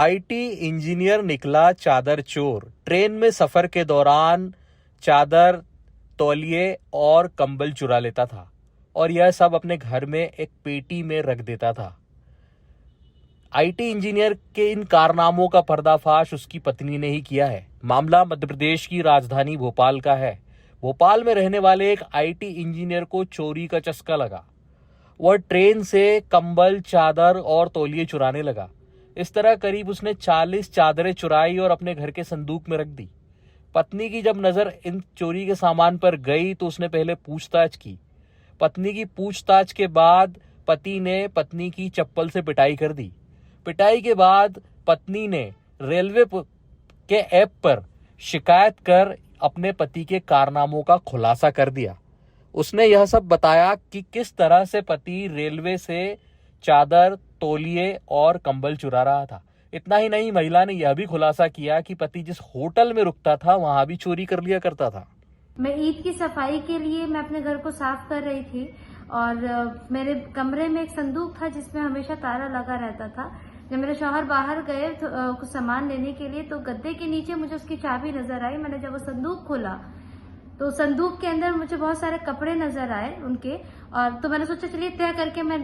IT engineer निकला चादर चोर। ट्रेन में सफर के दौरान चादर, तौलिए और कंबल चुरा लेता था और यह सब अपने घर में एक पेटी में रख देता था। आईटी इंजीनियर के इन कारनामों का पर्दाफाश उसकी पत्नी ने ही किया है। मामला मध्य प्रदेश की राजधानी भोपाल का है। भोपाल में रहने वाले एक आईटी इंजीनियर को चोरी का चस्का लगा। वह ट्रेन से कंबल, चादर और तौलिए चुराने लगा। इस तरह करीब उसने 40 चादरें चुराई और अपने घर के संदूक में रख दी। पत्नी की जब नजर इन चोरी के सामान पर गई तो उसने पहले पूछताछ की। पत्नी की पूछताछ के बाद पति ने पत्नी की चप्पल से पिटाई कर दी। पिटाई के बाद पत्नी ने रेलवे के ऐप पर शिकायत कर अपने पति के कारनामों का खुलासा कर दिया। उसने यह सब बताया कि किस तरह से पति रेलवे से चादर, तौलिए और कंबल चुरा रहा था। इतना ही नहीं, महिला ने यह भी खुलासा किया कि पति जिस होटल में रुकता था वहां भी चोरी कर लिया करता था। मैं ईद की सफाई के लिए मैं अपने घर को साफ कर रही थी और मेरे कमरे में एक संदूक था जिसमें हमेशा ताला लगा रहता था। जब मेरे शौहर बाहर गए तो कुछ सामान लेने के लिए तो गद्दे के नीचे मुझे उसकी चाबी नजर आई। मैंने जब वो संदूक खोला तो संदूक के अंदर मुझे बहुत सारे कपड़े नजर आए उनके, और तो मैंने सोचा चलिए तय करके मैं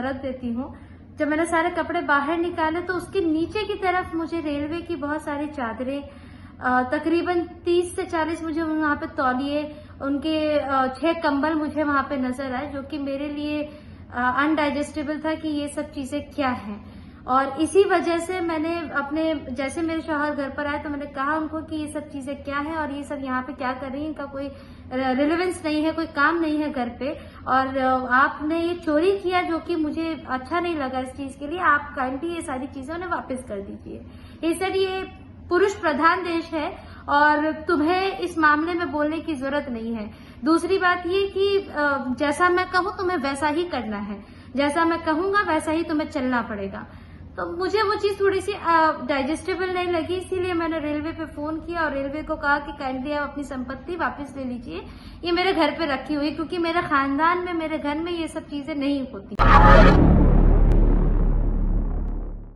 रख देती हूँ। जब मैंने सारे कपड़े बाहर निकाले तो उसके नीचे की तरफ मुझे रेलवे की बहुत सारी चादरें, तकरीबन 30 से 40 मुझे वहां पे तौलिए, उनके 6 कंबल मुझे वहां पे नजर आए, जो कि मेरे लिए अनडाइजेस्टेबल था कि ये सब चीजें क्या हैं। और इसी वजह से मैंने अपने, जैसे मेरे शौहर घर पर आए तो मैंने कहा उनको कि ये सब चीजें क्या है और ये सब यहाँ पे क्या कर रही है, इनका कोई रिलेवेंस नहीं है, कोई काम नहीं है घर पे, और आपने ये चोरी किया जो कि मुझे अच्छा नहीं लगा इस चीज के लिए। आप काइंडली ये सारी चीजें उन्हें वापस कर दीजिए। ये सर, ये पुरुष प्रधान देश है और तुम्हें इस मामले में बोलने की जरूरत नहीं है। दूसरी बात ये कि जैसा मैं कहूँ तुम्हें वैसा ही करना है, जैसा मैं कहूंगा वैसा ही तुम्हें चलना पड़ेगा। तो मुझे वो चीज थोड़ी सी डाइजेस्टेबल नहीं लगी, इसीलिए मैंने रेलवे पे फोन किया और रेलवे को कहा कि काइंडली आप अपनी संपत्ति वापस ले लीजिए, ये मेरे घर पे रखी हुई, क्योंकि मेरे खानदान में, मेरे घर में ये सब चीजें नहीं होती।